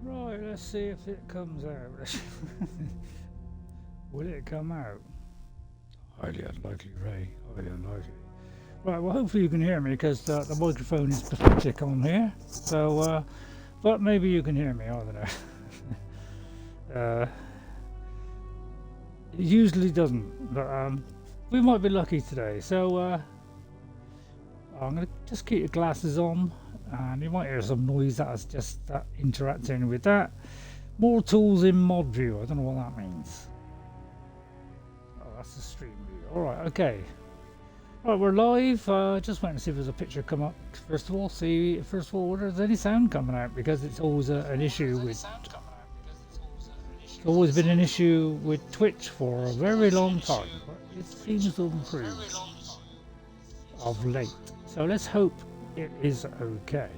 Right, let's see if it comes out. Will it come out? Highly unlikely, Ray. Highly unlikely. Right, well, hopefully you can hear me because the microphone is pathetic on here. So, but maybe you can hear me. I don't know. It usually doesn't, but we might be lucky today. So, I'm going to just keep your glasses on, and you might hear some noise that's just interacting with that. More tools in mod view. I don't know what that means. Oh, that's the stream view. Alright, okay. Right, we're live. Just waiting to see if there's a picture come up. First of all, whether there's any sound coming out, because it's always an issue with. It's always been an issue with Twitch for a very long time, but it seems to improve of late. So let's hope it is okay.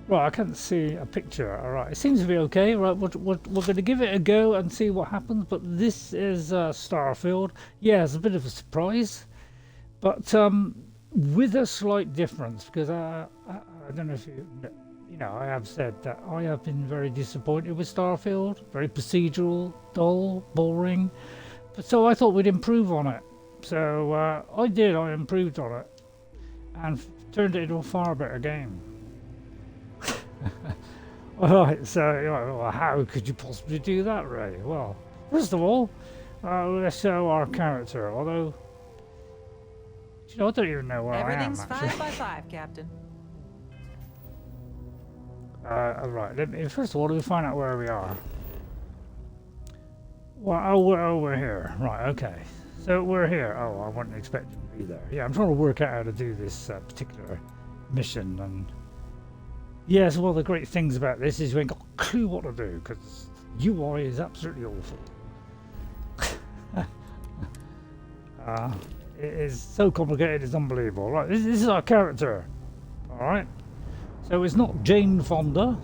Right, I can't see a picture. Alright, it seems to be okay. Right, we're going to give it a go and see what happens. But this is Starfield. Yeah, it's a bit of a surprise. But with a slight difference. Because I don't know if you know, I have said that I have been very disappointed with Starfield. Very procedural, dull, boring. But so I thought we'd improve on it. So I did. I improved on it. And turned it into a far better game. Alright, so well, how could you possibly do that, Ray? Well, first of all, let's show our character. Although, you know, I don't even know where Everything's I am. Everything's 5 by 5, Captain. Right. First of all, let me find out where we are. Well, we're here. Right. Okay. So we're here. Oh, I wasn't expecting to be there. Yeah, I'm trying to work out how to do this particular mission and. Yes, one of the great things about this is we ain't got a clue what to do, because UI is absolutely awful. It is so complicated, it's unbelievable. Right, this is our character. Alright. So it's not Jane Fonda.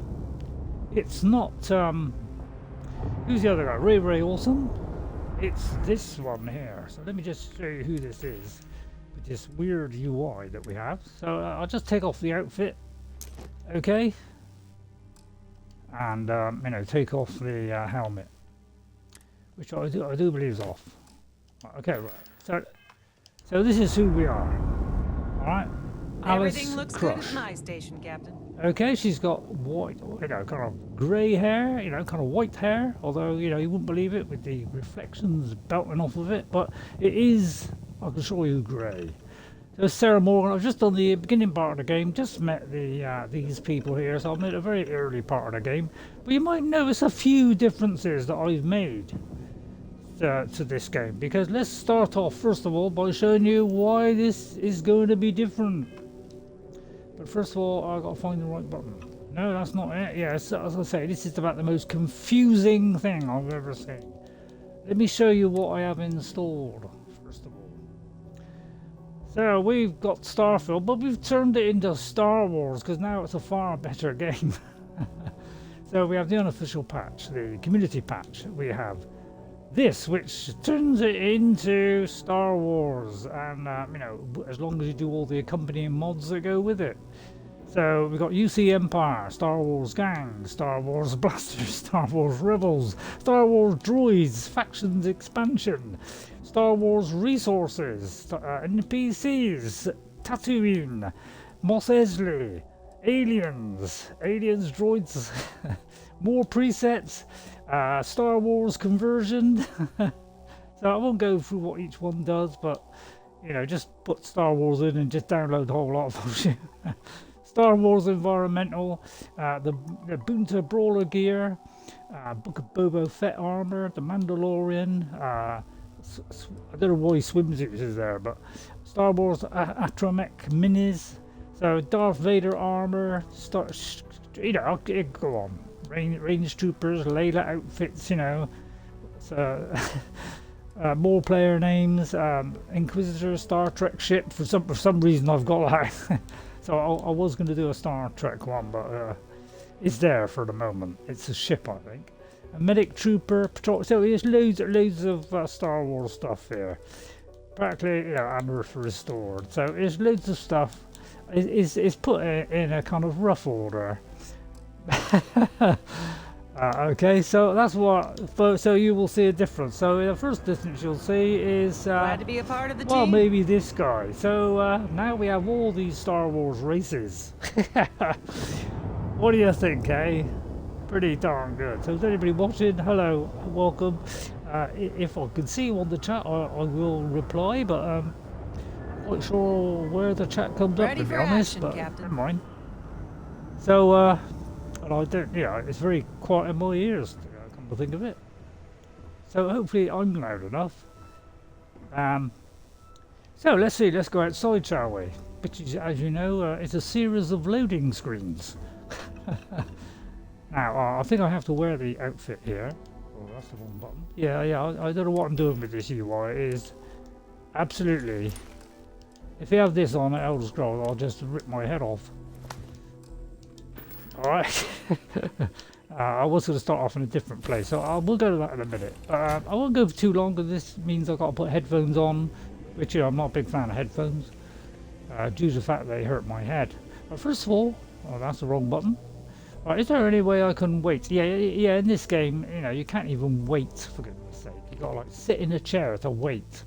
It's not, who's the other guy? RayRay Awesome. It's this one here. So let me just show you who this is, with this weird UI that we have. So I'll just take off the outfit. Okay, and you know, take off the helmet, which I do believe is off. Okay, right. So this is who we are. All right. Everything looks Crush. good at my station, Captain. Okay, she's got white, you know, kind of grey hair, you know, kind of white hair. Although you know you wouldn't believe it with the reflections belting off of it, but it is. I can show you grey. So Sarah Morgan, I've just done the beginning part of the game, just met these people here, so I'm at a very early part of the game. But you might notice a few differences that I've made to this game, because let's start off first of all by showing you why this is going to be different. But first of all, I've got to find the right button. No, that's not it. Yes, as I say, this is about the most confusing thing I've ever seen. Let me show you what I have installed, first of all. So we've got Starfield, but we've turned it into Star Wars because now it's a far better game. So we have the unofficial patch, the community patch. We have this, which turns it into Star Wars, and you know, as long as you do all the accompanying mods that go with it. So we've got UC Empire, Star Wars Gang, Star Wars Blasters, Star Wars Rebels, Star Wars Droids, Factions Expansion, Star Wars Resources, NPCs, Tatooine, Mos Eisley, Aliens, Droids, more presets, Star Wars Conversion. So I won't go through what each one does, but you know, just put Star Wars in and just download the whole lot of them. Star Wars Environmental, the Bunta Brawler gear, Book of Boba Fett armor, the Mandalorian. I don't know why swimsuits is there, but Star Wars Astromech minis. So Darth Vader armor. You know, I'll go on. Range troopers, Layla outfits. You know, so more player names. Inquisitor, Star Trek ship. For some reason, I've got that. So I was going to do a Star Trek one, but it's there for the moment. It's a ship, I think. A medic trooper, patrol. So there's loads of Star Wars stuff here. Practically, you know, and restored. So there's loads of stuff. It's put in a kind of rough order. Okay, so that's what. So you will see a difference. So the first difference you'll see is, Glad to be a part of the well, team. maybe this guy. So now we have all these Star Wars races. What do you think, eh? Pretty darn good. So is anybody watching? Hello, welcome. If I can see you on the chat, I will reply, but not sure where the chat comes up, Ready to be for honest, action, but Captain. never mind. So, and I don't, it's very quiet in my ears, come to think of it. So hopefully I'm loud enough. So let's see, let's go outside, shall we? Which is, as you know, it's a series of loading screens. Now, I think I have to wear the outfit here. Oh, that's the wrong button. Yeah, I don't know what I'm doing with this UI. It is absolutely... If you have this on Elder Scrolls, I'll just rip my head off. Alright. I was going to start off in a different place, so we'll go to that in a minute. I won't go for too long, because this means I've got to put headphones on, which, I'm not a big fan of headphones, due to the fact they hurt my head. But first of all, oh, that's the wrong button. Right, is there any way I can wait? Yeah, in this game, you can't even wait, for goodness sake. You've got to, like, sit in a chair to wait.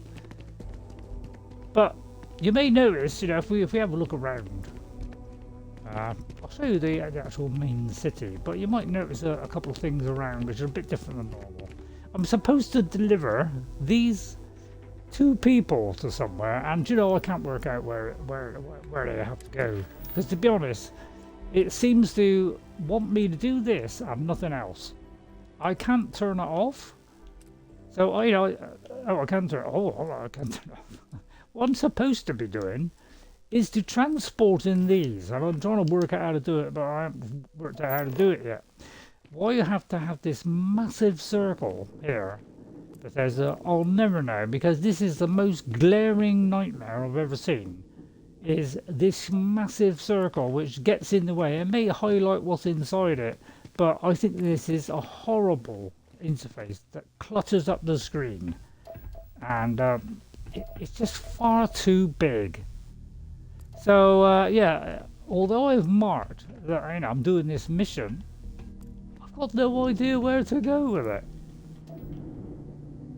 But you may notice, if we have a look around, I'll show you the actual main city, but you might notice a couple of things around which are a bit different than normal. I'm supposed to deliver these 2 people to somewhere, and I can't work out where they have to go. Because to be honest, it seems to want me to do this and nothing else. I can't turn it off. So I can turn. I can turn it off. What I'm supposed to be doing is to transport in these, and I'm trying to work out how to do it, but I haven't worked out how to do it yet. Why you have to have this massive circle here that says, I'll never know, because this is the most glaring nightmare I've ever seen, is this massive circle which gets in the way. It may highlight what's inside it, but I think this is a horrible interface that clutters up the screen, and it's just far too big. So yeah, although I've marked that I'm doing this mission, I've got no idea where to go with it.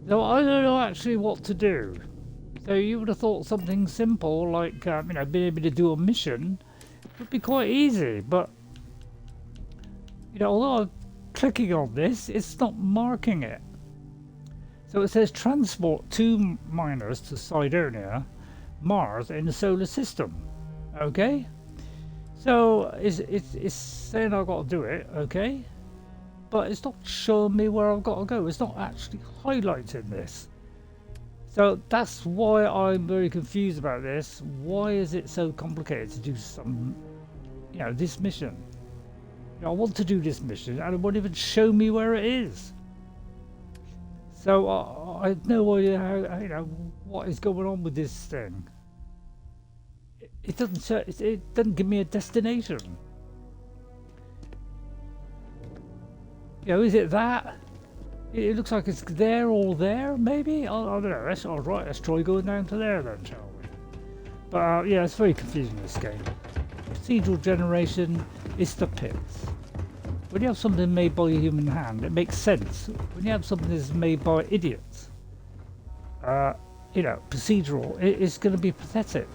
So I don't know actually what to do. So you would have thought something simple like being able to do a mission would be quite easy, but although I'm clicking on this, it's not marking it. So it says transport 2 miners to Cydonia, Mars in the solar system. Okay, so it's saying I've got to do it, okay, but it's not showing me where I've got to go. It's not actually highlighting this. So that's why I'm very confused about this. Why is it so complicated to do this mission? I want to do this mission and it won't even show me where it is. So I have no idea how, what is going on with this thing. It doesn't give me a destination. Is it that? It looks like it's there or there, maybe? I don't know. That's alright. Let's try going down to there then, shall we? But yeah, it's very confusing, this game. Procedural generation is the pits. When you have something made by a human hand, it makes sense. When you have something that's made by idiots, procedural, it's going to be pathetic.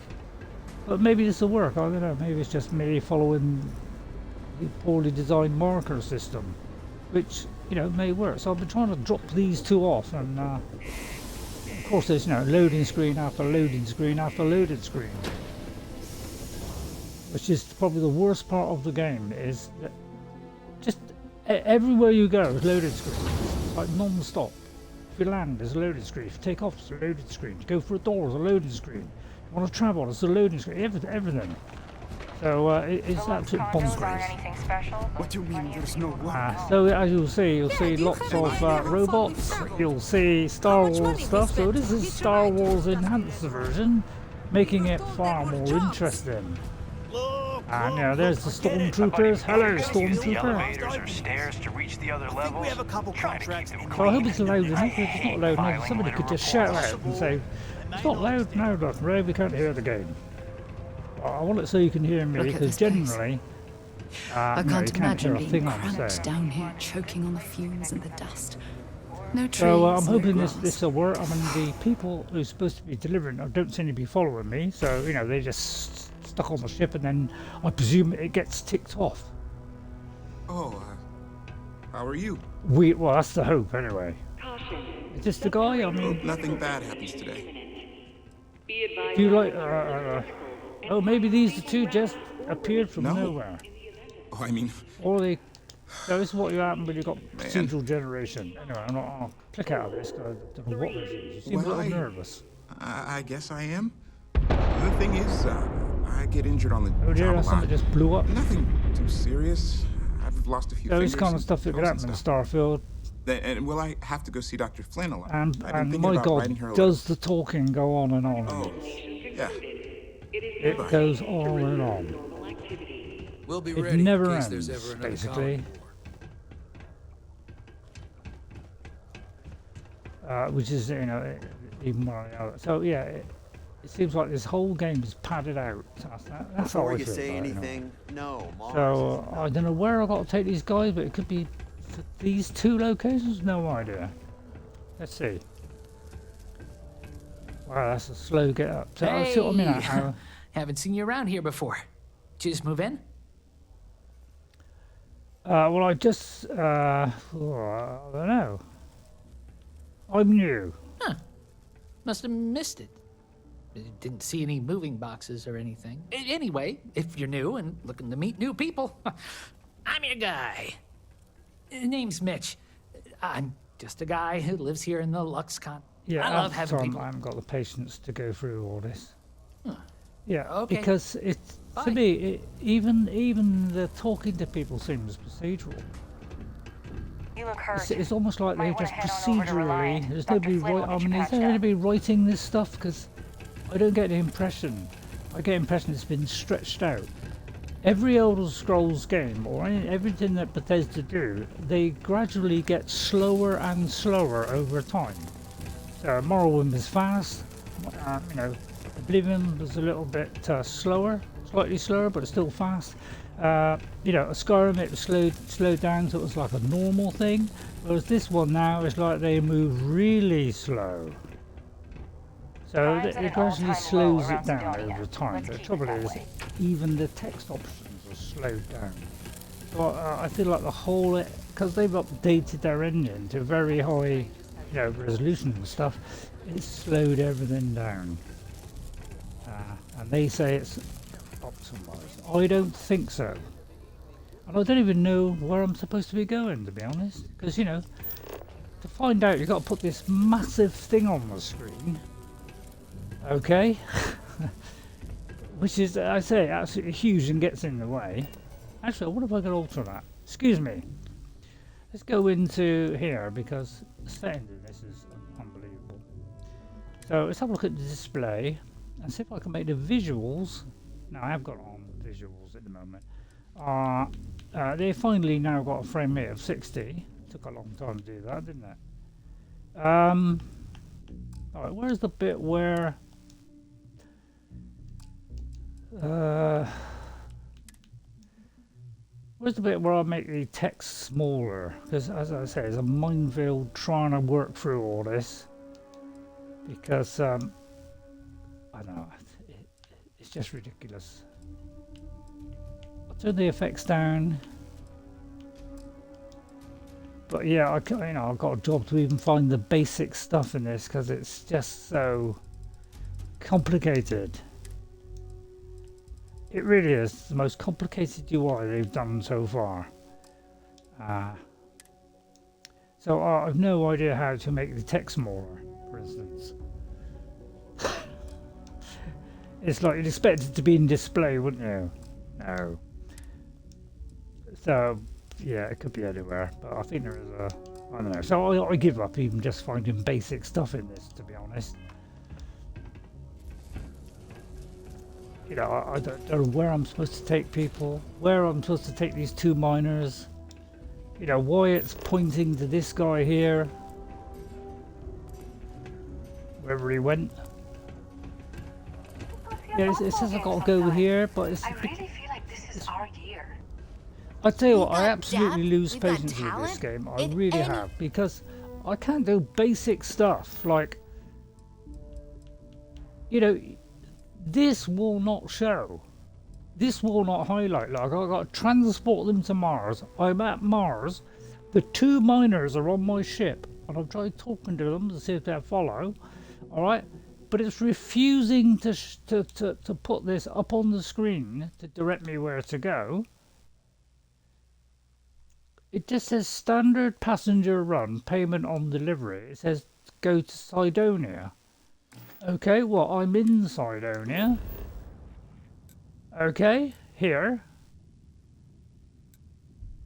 But maybe this will work, I don't know. Maybe it's just me following the poorly designed marker system, which, may work. So I've been trying to drop these 2 off, and of course there's, loading screen after loading screen after loading screen. Which is probably the worst part of the game, is that just everywhere you go is loading screen, like non-stop. If you land, there's a loading screen. If you take off, it's a loading screen. You go for a door, there's a loading screen. You want to travel, it's a loading screen. Everything. So it's absolute bonkers. What do you mean there's no one? So as you'll see lots of robots. You'll see Star Wars stuff. So this is Star Wars enhanced version, making it far more interesting. And there's the stormtroopers. Hello, stormtrooper. Stairs to reach the other levels. We have a couple contracts. So I hope it's loud enough. If it's not loud enough, somebody could just shout out and say, "It's not loud enough, Ray. We can't hear the game." I want it so you can hear me, because generally I No, can't you can't hear imagine a being thing I'm cramped saying. down here, choking on the fumes and the dust. No trees, So I'm no hoping grass. this will work. I mean, the people who's supposed to be delivering don't seem to be following me, so you know they just stuck on the ship, and then I presume it gets ticked off. Oh, how are you? Well, that's the hope anyway. Is this the guy? I mean, Hope nothing bad happens today. do you like? Oh, maybe these two just appeared from No. nowhere, Oh, I mean, or they. So this is what you happen when you got Man. procedural generation. Anyway, I'll click out of this because I don't know what this is. You seem a Well, little nervous. I guess I am. The thing is, I get injured on the Oh dear, job a something lot. just blew up. Nothing too serious. I've lost a few So fingers this kind of and stuff that could toes happen and in stuff. Starfield. And will I have to go see Dr. Flynn a lot? And I've been thinking my about God, writing her a does the talking go on and on? Oh, yeah. It goes on and on. We'll be It ready never in case ends, there's ever another basically. Which is, you know, even more. So yeah, it seems like this whole game is padded out. That's how Before I you feel say about it, anything, no, Mars. So I don't know where I got to take these guys, but it could be these two locations. No idea. Let's see. Wow, that's a slow get up. So I see what I mean. How, Haven't seen you around here before. Did you just move in? well, I just I don't know. I'm new. Huh. Must have missed it. Didn't see any moving boxes or anything. Anyway, if you're new and looking to meet new people, I'm your guy. Name's Mitch. I'm just a guy who lives here in the LuxCon. Yeah, I love having Tom, people. I haven't got the patience to go through all this. Huh. Yeah, Okay. because it's to Fine. me, even the talking to people seems procedural. You look hurt. It's almost like Might they wanna just head on over to procedurally. Reliant. There's Dr. nobody Flynn will I get you mean, is patched there up. anybody writing this stuff? Because I don't get the impression. I get the impression it's been stretched out. Every Elder Scrolls game, or everything that Bethesda do, they gradually get slower and slower over time. So Morrowind is fast. You know, Oblivion was a little bit slower, slightly slower, but it's still fast. You know, Skyrim, it was slowed down, so it was like a normal thing. Whereas this one now is like they move really slow. So it gradually slows it down over time. The trouble is, even the text options are slowed down. So I feel like the whole, because they've updated their engine to very high, you know, resolution and stuff, it's slowed everything down. And they say it's optimized. I don't think so. And I don't even know where I'm supposed to be going, to be honest. Because, you know, to find out, you've got to put this massive thing on the screen. Okay? Which is, I say, absolutely huge and gets in the way. Actually, what if I could alter that? Excuse me. Let's go into here, because the settings in this is unbelievable. So let's have a look at the display and see if I can make the visuals. Now I have got on visuals at the moment. They finally now got a frame rate of 60. Took a long time to do that, didn't it? Alright, where's the bit where where's the bit where I make the text smaller? Because as I say, it's a minefield trying to work through all this. Because I don't know, it's just ridiculous. I'll turn the effects down. But yeah, I've got a job to even find the basic stuff in this because it's just so complicated. It really is the most complicated UI they've done so far. So I've no idea how to make the text smaller, for instance. It's like you'd expect it to be in display, wouldn't you? No. So yeah, it could be anywhere, but I think there is a, I don't know. So I give up even just finding basic stuff in this, to be honest. You know, I don't know where I'm supposed to take people, where I'm supposed to take these two miners. You know, why it's pointing to this guy here. Wherever he went. Yeah, it says I've got to go here, but it's... I really feel like this is our year. I tell you what, We've I got absolutely depth, lose we've got patience with this talent game. I in really any- have, because I can't do basic stuff like, you know, this will not show. This will not highlight. Like, I've got to transport them to Mars. I'm at Mars. The 2 miners are on my ship, and I've tried talking to them to see if they'll follow. All right, but it's refusing to put this up on the screen to direct me where to go. It just says standard passenger run, payment on delivery. It says go to Cydonia. Okay, well, I'm in Cydonia. Okay, here.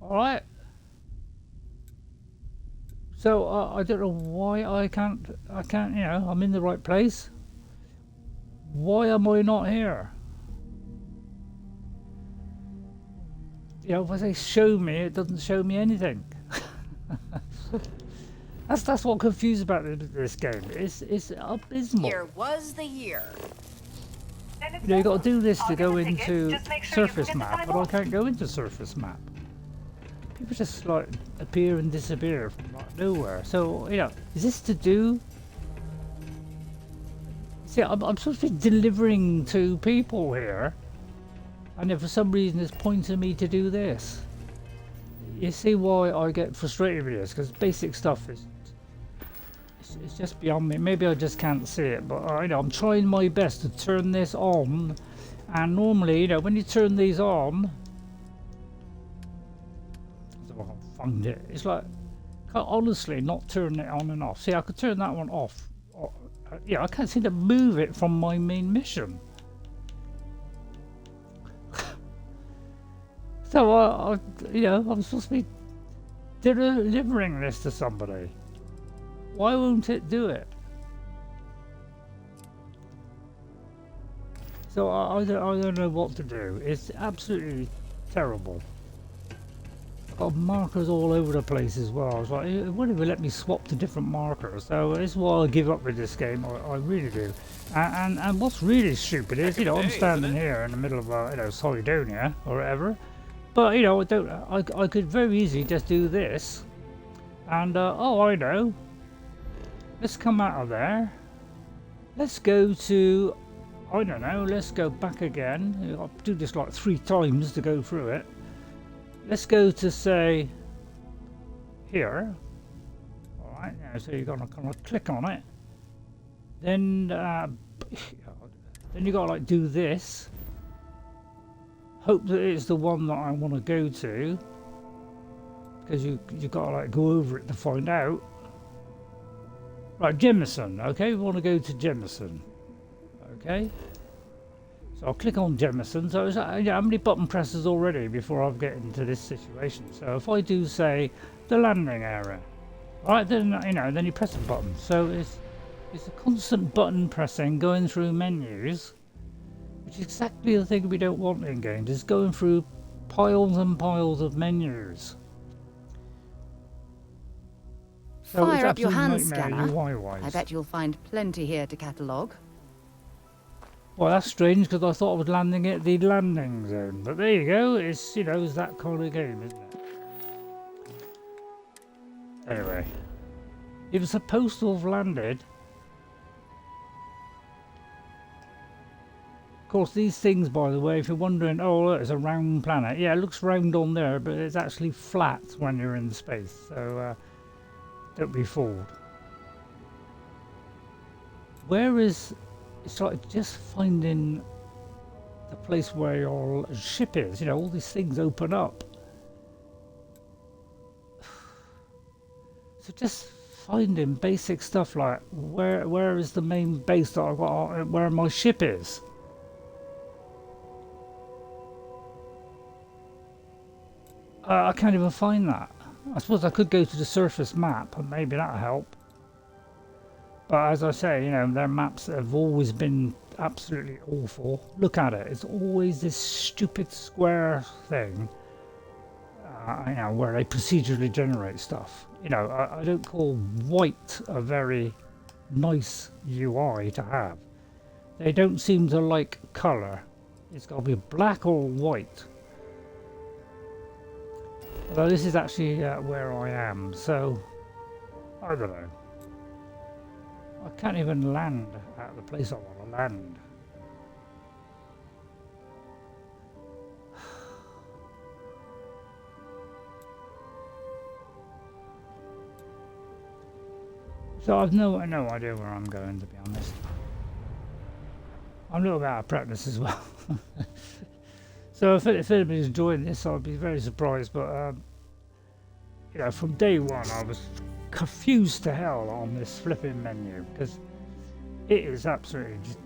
Alright. So, I don't know why I can't, you know, I'm in the right place. Why am I not here? You know, if they show me, it doesn't show me anything. That's what confused about this game. It's abysmal. Here was the year. You know, you got to do this to go into surface map, but I can't go into surface map. People just like appear and disappear from like nowhere. So, you know, is this to do? See, I'm supposed to be delivering to people here, and if for some reason it's pointing me to do this. You see why I get frustrated with this, because basic stuff is it's just beyond me. Maybe I just can't see it, but you know, I'm trying my best to turn this on, and normally, you know, when you turn these on, I don't know if I can find it. It's like, honestly, not turning it on and off. See, I could turn that one off. Yeah, I can't seem to move it from my main mission. So you know, I'm supposed to be delivering this to somebody. Why won't it do it? So I don't know what to do. It's absolutely terrible. I've got markers all over the place as well. I was like, it won't even let me swap to different markers. So this is why I give up with this game. I really do. And what's really stupid is, you know, I'm standing here in the middle of you know, Cydonia or whatever. But you know, I could very easily just do this. And oh, I know. Let's come out of there. Let's go to, I don't know, let's go back again. I'll do this like 3 times to go through it. Let's go to, say, here. Alright, now, so you're gonna kind of click on it. Then you gotta like do this. Hope that it's the one that I want to go to. Because you gotta like go over it to find out. Right, Jemison. Okay, we want to go to Jemison. Okay. So I'll click on Jemison. So it's, you know, how many button presses already before I get into this situation? So if I do, say, the landing area, right, then you know, then you press a button. So it's a constant button pressing, going through menus, which is exactly the thing we don't want in games. Is going through piles and piles of menus. So Fire up your hand nightmare scanner. UI-wise. I bet you'll find plenty here to catalogue. Well, that's strange because I thought I was landing at the landing zone. But there you go. It's, you know, it's that kind of game, isn't it? Anyway. It was supposed to have landed. Of course, these things, by the way, if you're wondering, oh, look, it's a round planet. Yeah, it looks round on there, but it's actually flat when you're in space. So, don't be fooled. Where is... It's like just finding the place where your ship is. You know, all these things open up. So just finding basic stuff like where is the main base that I've got, where my ship is. I can't even find that. I suppose I could go to the surface map and maybe that'll help. But as I say, you know, their maps have always been absolutely awful. Look at it. It's always this stupid square thing. You know, where they procedurally generate stuff. You know, I don't call white a very nice UI to have. They don't seem to like colour. It's got to be black or white. Although this is actually where I am, so I don't know. I can't even land at the place I want to land. So I've no idea where I'm going, to be honest. I'm a little bit out of practice as well. So if anybody's enjoying this, I'll be very surprised. But you know, from day one, I was confused to hell on this flipping menu because it is absolutely just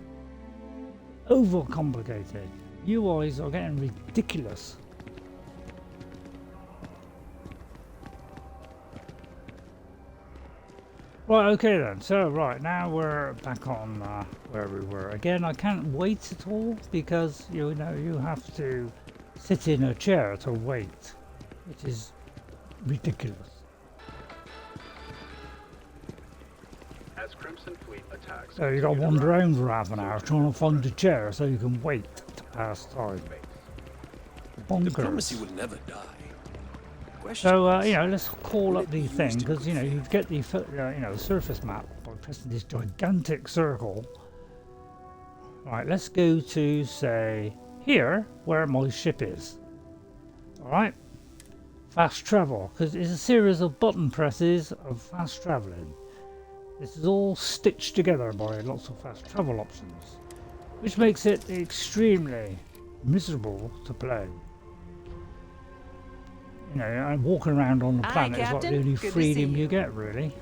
overcomplicated. UIs are getting ridiculous. Right, okay then, so right, now we're back on where we were. Again, I can't wait at all because, you know, you have to sit in a chair to wait, which is ridiculous. As Crimson Fleet attacks, So you got to wander around for half an hour trying to find a chair so you can wait to pass time. Bonkers. Diplomacy will never die. So, you know, let's call up the thing, because, you know, you get the, you know, the surface map by pressing this gigantic circle. Right, let's go to, say, here, where my ship is. Alright, fast travel, because it's a series of button presses of fast travelling. This is all stitched together by lots of fast travel options, which makes it extremely miserable to play. You know, and walking around on the Aye, planet is like the Captain. only Good to freedom see you you. get, really.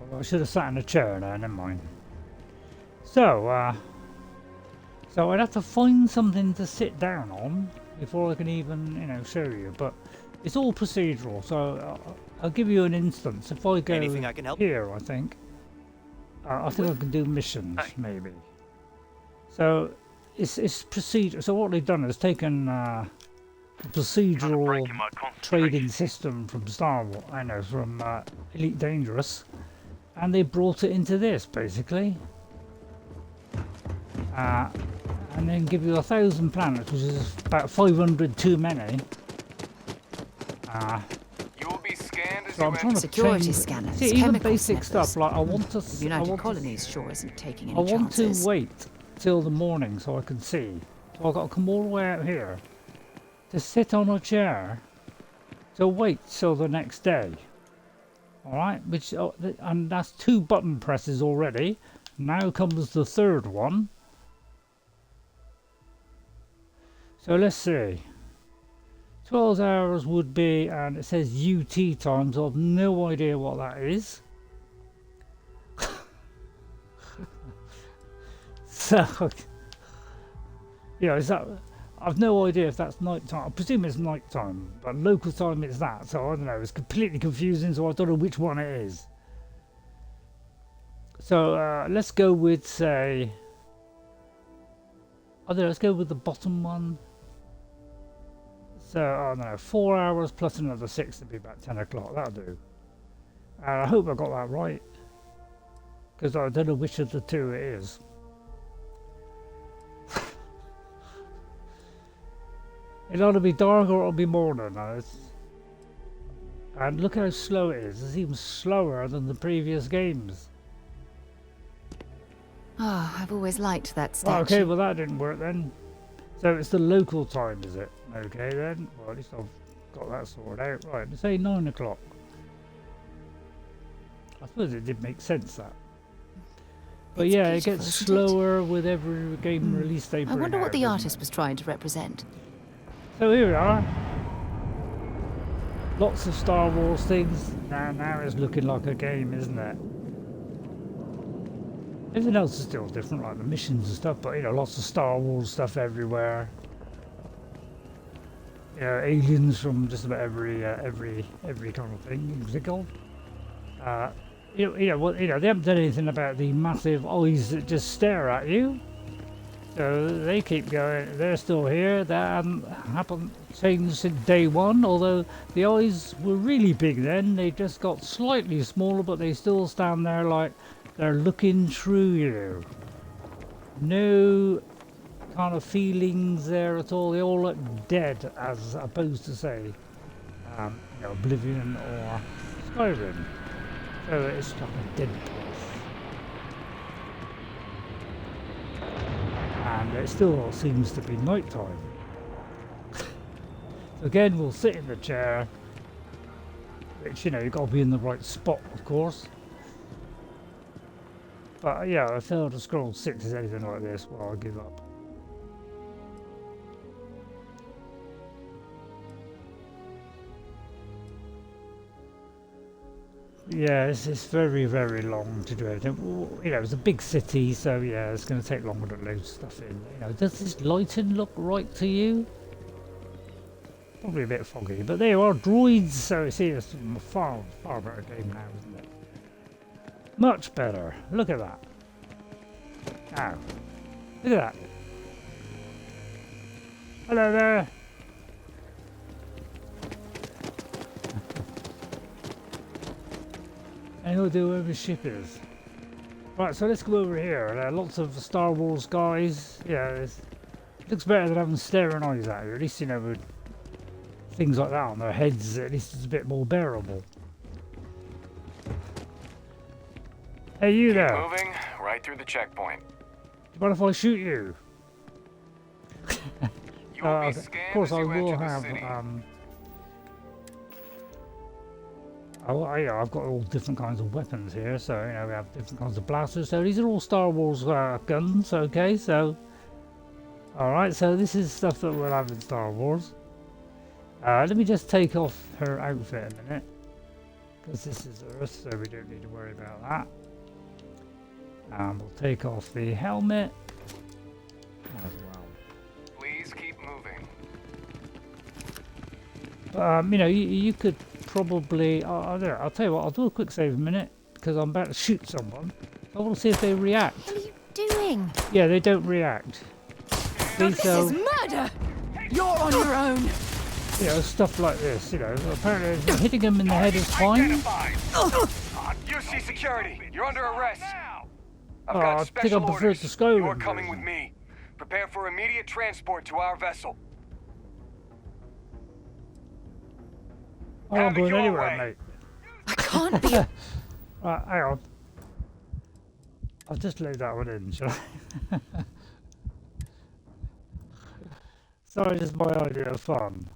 Well, I should have sat in a chair there, never mind. So, so I'd have to find something to sit down on before I can even, you know, show you. But it's all procedural, so I'll give you an instance. If I go Anything I can help? here, I think I can do missions, maybe. So it's procedural. So what they've done is taken a procedural trading system from Star Wars, I know, from Elite Dangerous, and they brought it into this basically, and then give you 1,000 planets, which is about 500 too many. You will be scanned as So I'm you trying to Security change, scanners, see, even chemical basic sniffers. stuff like I want to. The United Colonies sure isn't taking any I want chances. to wait till the morning so I can see. So I've got to come all the way out here to sit on a chair to wait till the next day. Alright, which and that's 2 button presses already. Now comes the 3rd one. So let's see. 12 hours would be, and it says UT time, so I've no idea what that is. So, you know, is that, I've no idea if that's night time. I presume it's night time, but local time it's that. So I don't know. It's completely confusing. So I don't know which one it is. So let's go with, say, I don't know. Let's go with the bottom one. So I don't know. 4 hours plus another 6 to be about 10 o'clock. That'll do. I hope I got that right, because I don't know which of the 2 it is. It'll either be dark or it'll be morning. And look how slow it is. It's even slower than the previous games. Oh, I've always liked that statue. Oh, okay, well that didn't work then. So it's the local time, is it? Okay then. Well, at least I've got that sorted out. Right, let's say 9 o'clock. I suppose it did make sense, that. But It's yeah, it beautiful, gets isn't it? slower with every game release they I bring wonder what out, the doesn't artist it? was trying to represent. So here we are. Lots of Star Wars things. Now it's looking like a game, isn't it? Everything else is still different, like the missions and stuff, but you know, lots of Star Wars stuff everywhere. You know, aliens from just about every kind of thing you can think of. They haven't done anything about the massive eyes that just stare at you. So they keep going. They're still here. That hasn't changed since day one. Although the eyes were really big then, they just got slightly smaller, but they still stand there like they're looking through you. No kind of feelings there at all. They all look dead, as opposed to say, you know, Oblivion or Skyrim. So it's like a dead place. And it still seems to be night time. So again, we'll sit in the chair, which, you know, you've got to be in the right spot, of course. But yeah, if Elder Scrolls 6 is anything like this, well, I'll give up. Yeah, it's very, very long to do everything. You know, it's a big city, so yeah, it's going to take longer to load stuff in. You know, does this lighting look right to you? Probably a bit foggy, but there are droids, so see, it's a far, far better game now, isn't it? Much better. Look at that. Ow. Look at that. Hello there. I no idea where the ship is. Right, so let's go over here. There are lots of Star Wars guys. Yeah, it looks better than having staring eyes at you. At least, you know, with things like that on their heads, at least it's a bit more bearable. Hey, you there. Moving right through the checkpoint. What if I shoot you? You will be Of scanned course, as I you will enter the have. city. Yeah, I've got all different kinds of weapons here, so you know we have different kinds of blasters. So these are all Star Wars guns. Okay, so all right, so this is stuff that we'll have in Star Wars. Let me just take off her outfit a minute, because this is Earth, so we don't need to worry about that. We'll take off the helmet as well. Please keep moving. You know, you could probably. I'll tell you what. I'll do a quick save a minute because I'm about to shoot someone. I want to see if they react. What are you doing? Yeah, they don't react. See, This is murder! You're on your own. you know, stuff like this. You know, apparently hitting them in the head is fine. UC security, you're under arrest. I've Oh, got I think I special prefer orders. the Skyrim You are coming with version. me. Prepare for immediate transport to our vessel. I'm not Have it going your anywhere, way. mate. I can't be. Right, hang on. I'll just leave that one in, shall I? Sorry, just my idea of fun.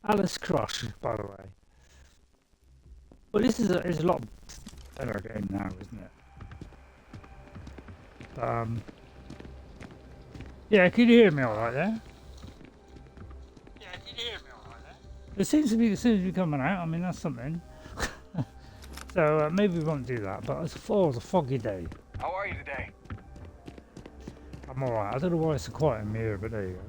Alice Crush, by the way. But this is a lot better game now, isn't it? Yeah, can you hear me alright there? Yeah, can you hear me alright there? It seems to be coming out. I mean, that's something. So maybe we won't do that. But it's a foggy day. How are you today? I'm alright. I don't know why it's so quiet in here, but there you go.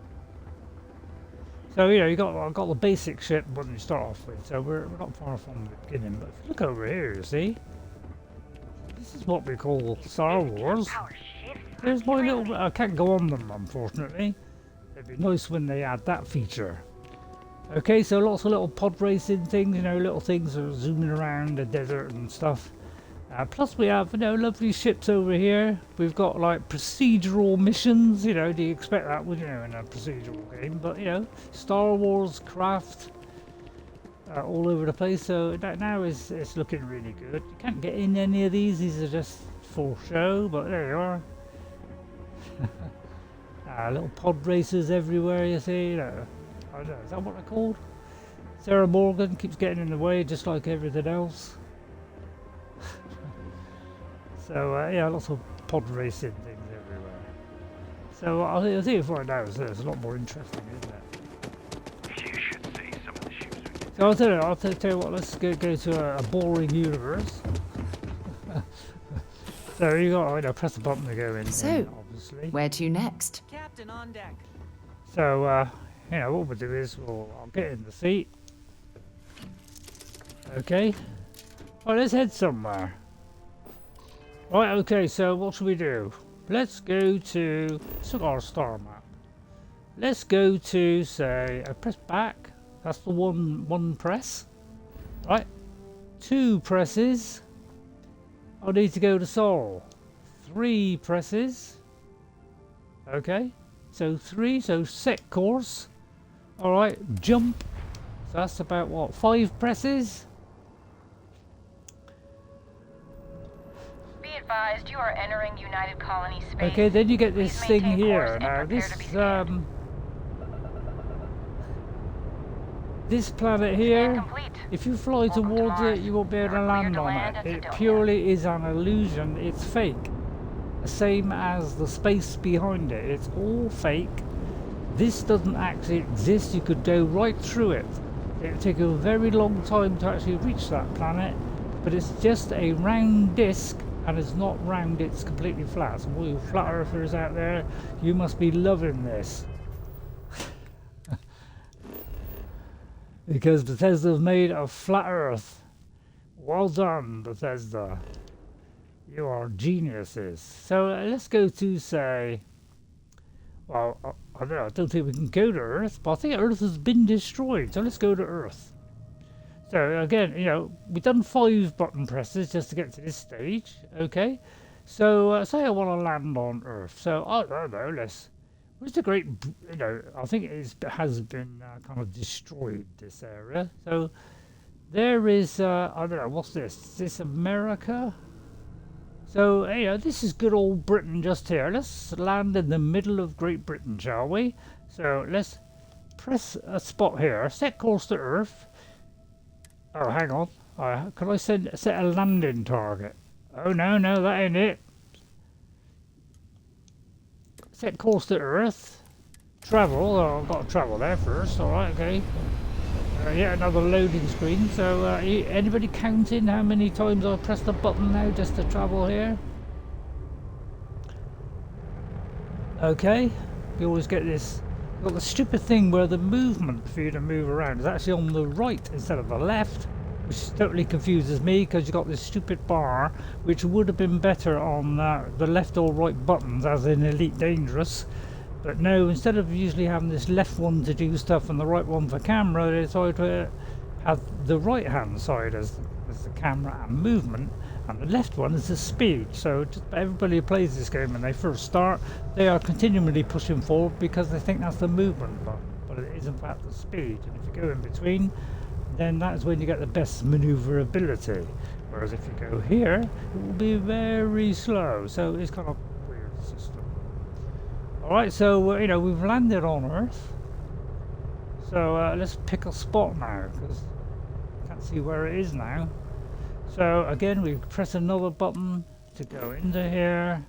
So you know, I've got the basic ship when you start off with. So we're not far from the beginning. But if you look over here, you see, this is what we call Star Wars. There's my little. I can't go on them, unfortunately. It'd be nice when they add that feature. Okay, so lots of little pod racing things, you know, little things that are zooming around the desert and stuff. Plus we have, you know, lovely ships over here. We've got like procedural missions, you know, do you expect that, would you know, in a procedural game? But, you know, Star Wars craft all over the place. So that now it's looking really good. You can't get in any of these are just for show, but there you are. Little pod racers everywhere, you see, you know. I don't know, is that what they're called? Sarah Morgan keeps getting in the way just like everything else. So yeah, lots of pod racing things everywhere. So I'll see if right now it's a lot more interesting, isn't it? You should see some of the ships we get. So I'll tell you what, let's go to a boring universe. So you got, you know, press the button to go in, So, obviously. where to next? Captain on deck. So you know, what we'll do is I'll get in the seat. Okay. Right, let's head somewhere. Right, okay, so what should we do? Let's go to our star map. Let's go to, say, press back. That's the one press. Right. 2 presses. I need to go to Sol. 3 presses. Okay. So 3, so set course. Alright, jump. So that's about what, 5 presses? Be advised, you are entering United Colony space. Okay, then you get this Please thing maintain here. course and Now prepare to be scanned. this planet Scan here, complete. if you fly Welcome to towards Mars. it, you won't be able to You're land cleared to on land it. at It Sidonia. purely is an illusion. It's fake. Same as the space behind it. It's all fake. This doesn't actually exist. You could go right through it. It would take a very long time to actually reach that planet, but it's just a round disc, and it's not round, it's completely flat. So all you flat earthers out there, you must be loving this. Because Bethesda's made a flat earth. Well done, Bethesda. You are geniuses. So let's go to, say, well, I don't know, I don't think we can go to Earth, but I think Earth has been destroyed, so let's go to Earth. So again, you know, we've done 5 button presses just to get to this stage, okay? So say I want to land on Earth, so I don't know, where's the great, you know, I think it has been kind of destroyed, this area. So there is, I don't know, what's this? Is this America? So, you know, this is good old Britain just here. Let's land in the middle of Great Britain, shall we? So, let's press a spot here. Set course to Earth. Oh, hang on. Can I set a landing target? Oh, no, that ain't it. Set course to Earth. Travel. Oh, I've got to travel there first. Alright, okay. Yeah, another loading screen. So, anybody counting how many times I pressed the button now just to travel here? Okay, you always get this. You've got the stupid thing where the movement for you to move around is actually on the right instead of the left, which totally confuses me because you've got this stupid bar, which would have been better on the left or right buttons, as in Elite Dangerous. But no, instead of usually having this left one to do stuff and the right one for camera, they decided to have the right hand side as the camera and movement, and the left one is the speed. So just everybody who plays this game when they first start, they are continually pushing forward because they think that's the movement button, but it is in fact the speed. And if you go in between, then that's when you get the best maneuverability. Whereas if you go here, it will be very slow. So it's kind of a weird system. Alright, so you know, we've landed on Earth, so let's pick a spot now because I can't see where it is now. So again, we press another button to go into here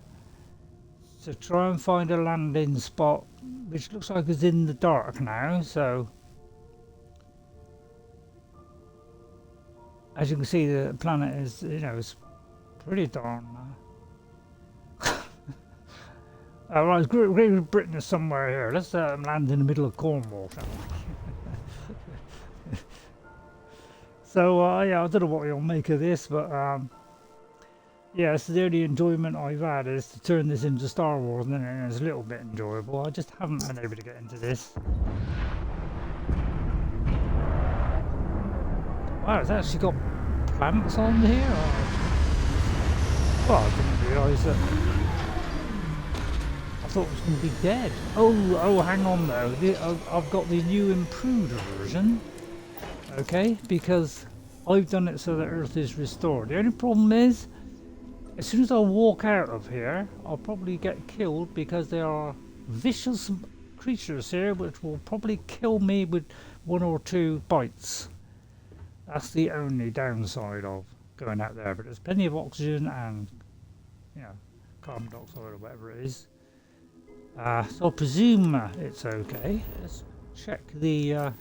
to try and find a landing spot, which looks like it's in the dark now. So as you can see, the planet is, you know, it's pretty darn right, Great Britain is somewhere here. Let's land in the middle of Cornwall, shall we? So, yeah, I don't know what you'll make of this, but yeah, it's the only enjoyment I've had is to turn this into Star Wars, and then it's a little bit enjoyable. I just haven't been able to get into this. Wow, it's actually got plants on here. Well, I didn't realise that. I thought it was going to be dead. Oh, hang on though. I've got the new improved version. Okay, because I've done it so that Earth is restored. The only problem is, as soon as I walk out of here, I'll probably get killed because there are vicious creatures here which will probably kill me with 1 or 2 bites. That's the only downside of going out there, but there's plenty of oxygen and, you know, carbon dioxide or whatever it is. So I presume it's okay. Let's check the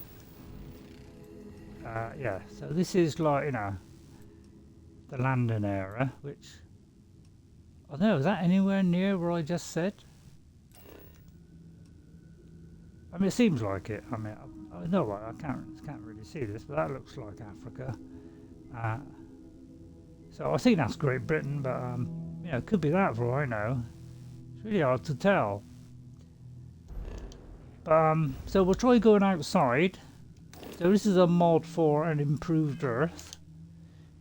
yeah, so this is like, you know, the landing area, which I don't know, is that anywhere near where I just said? I mean, it seems like it. I mean, I know I can't really see this, but that looks like Africa. So I think that's Great Britain, but you know, it could be that for all I know. It's really hard to tell. So we'll try going outside. So this is a mod for an improved Earth.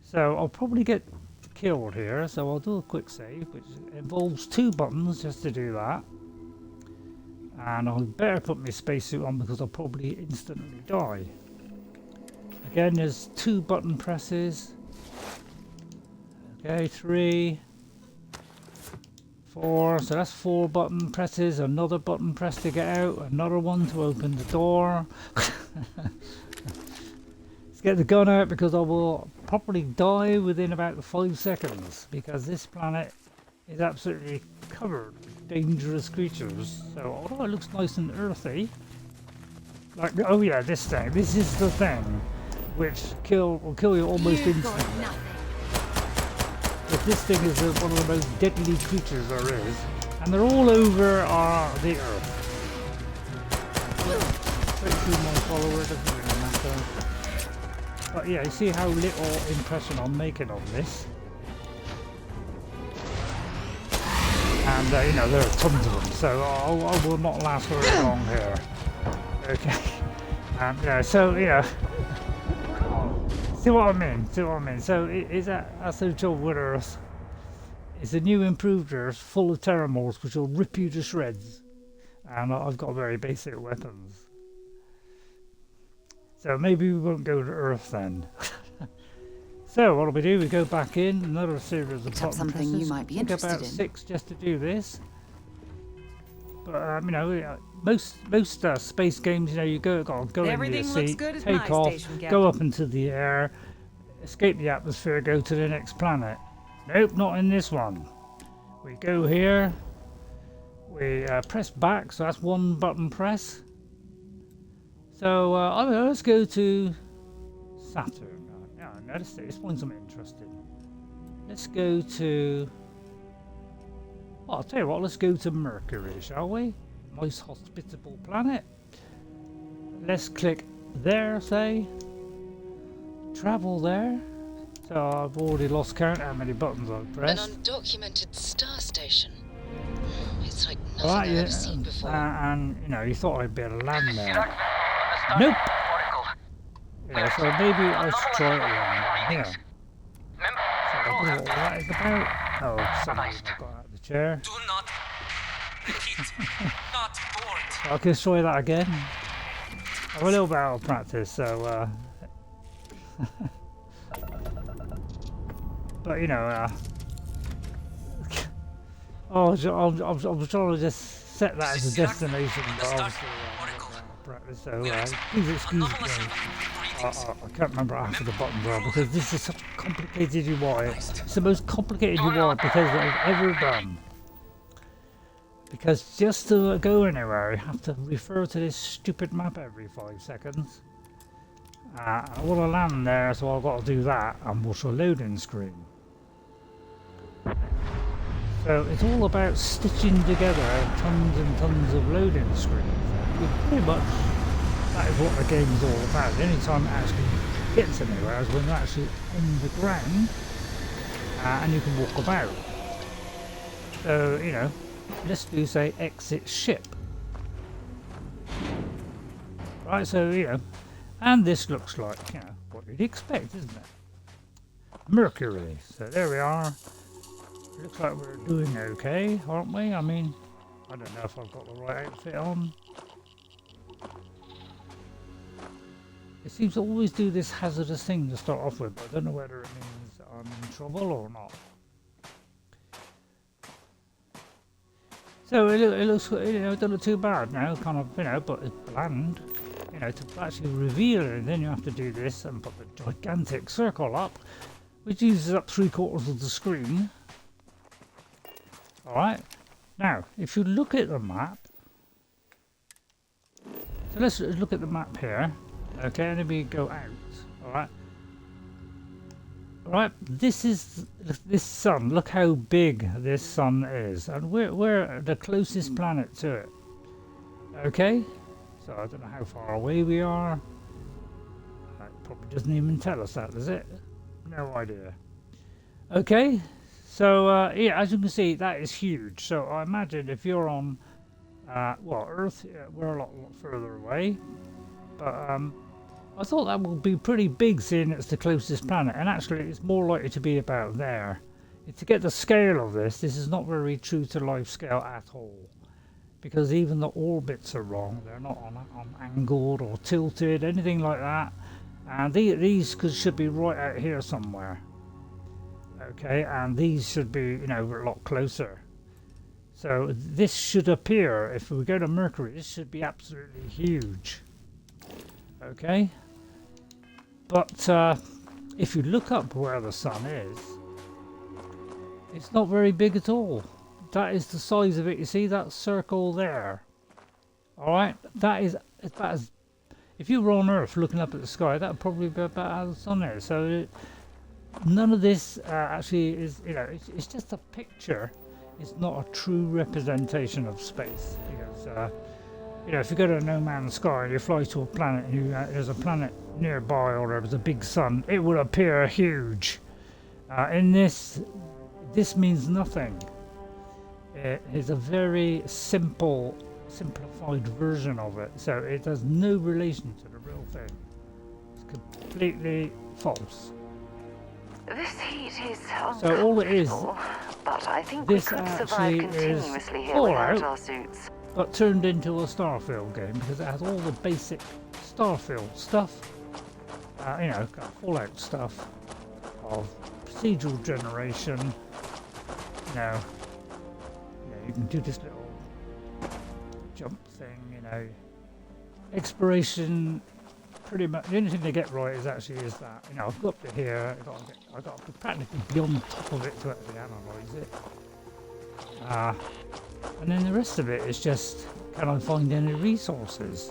So I'll probably get killed here, so I'll do a quick save, which involves 2 buttons just to do that. And I better put my spacesuit on because I'll probably instantly die. Again, there's 2 button presses. Okay, 3, 4, so that's 4 button presses, another button press to get out, another one to open the door. Let's get the gun out because I will probably die within about 5 seconds because this planet is absolutely covered with dangerous creatures. So although it looks nice and earthy, like, oh yeah, this is the thing which will kill you almost instantly. But this thing is one of the most deadly creatures there is, and they're all over the Earth. Straight through my follower, doesn't really matter. But yeah, you see how little impression I'm making on this. And you know, there are tons of them, so I will not last very long here. Okay. Yeah, so you know. See what I mean? So that's the trouble with Earth. It's a new improved Earth full of terramorphs which will rip you to shreds. And I've got very basic weapons. So maybe we won't go to Earth then. So what do? We go back in, another series of button something presses. you might be Took interested about in. 6 just to do this. But you know, most space games, you know, you go into your Everything looks seat, good at take my off, station, Captain. go up into the air, escape the atmosphere, go to the next planet. Nope, not in this one. We go here, we press back, so that's 1 button press. So I don't know, let's go to Saturn. Yeah, no, let's find something interesting. Let's go to. Well, I'll tell you what, let's go to Mercury, shall we? Nice hospitable planet. Let's click there, say. Travel there. So I've already lost count how many buttons I've An pressed. undocumented star station. It's like nothing Right, I've yeah, ever seen before. and you know, you thought I'd be able to land there. Nope! Yeah, so maybe I should try it around here. So I don't know what that is about. Oh, somebody got out of the chair. Do not repeat. Not board. I can try that again. I'm a little bit out of practice, so but you know, I'm trying to just set that as a destination, but obviously practice. So please excuse me. I can't remember half of the buttons are because this is such a complicated UI. It's the most complicated UI because I've ever done. Because just to go anywhere, you have to refer to this stupid map every 5 seconds. I want to land there, so I've got to do that and watch a loading screen. So it's all about stitching together tons and tons of loading screens. Pretty much that is what the game is all about. The only time it actually gets anywhere is when you're actually on the ground and you can walk about. So, you know, let's do, say, exit ship. Right, so, you know, and this looks like, you know, what you'd expect, isn't it? Mercury. So there we are. Looks like we're doing okay, aren't we? I mean, I don't know if I've got the right outfit on. It seems to always do this hazardous thing to start off with, but I don't know whether it means I'm in trouble or not. So it looks, you know, it doesn't look too bad now, kind of, you know, but it's bland. You know, to actually reveal it, then you have to do this and put the gigantic circle up, which uses up 3/4 of the screen. Alright, now, if you look at the map, so let's look at the map here. Okay, and then we go out. Alright. Alright, this is this sun. Look how big this sun is. And we're the closest planet to it. Okay? So I don't know how far away we are. It probably doesn't even tell us that, does it? No idea. Okay, so yeah, as you can see, that is huge. So I imagine if you're on, well, Earth, we're a lot further away. But I thought that would be pretty big, seeing it's the closest planet, and actually it's more likely to be about there. To get the scale of this is not very true to life scale at all. because even the orbits are wrong. They're not on angled or tilted, anything like that. And these should be right out here somewhere. Okay, and these should be, you know, a lot closer. So this should appear, if we go to Mercury, this should be absolutely huge. Okay, but if you look up where the sun is, it's not very big at all. That is the size of it. You see that circle there? Alright, that is about as, if you were on Earth looking up at the sky, that would probably be about how the sun is. So none of this actually is, you know, it's just a picture. It's not a true representation of space, because you know, if you go to a no man's sky and you fly to a planet and there's a planet nearby, or there's a big sun, it would appear huge. In this means nothing. It is a very simplified version of it, so it has no relation to the real thing. It's completely false. This heat is So all it is, but I think this we could survive actually continuously is here without Fallout, our suits. but turned into a Starfield game, because it has all the basic Starfield stuff, you know, Fallout stuff of procedural generation. You know, you can do this little jump thing, you know, exploration. Pretty much the only thing they get right is that, you know, I've got up to here, I've got to practically be on top of it to actually analyse it. And then the rest of it is just, can I find any resources?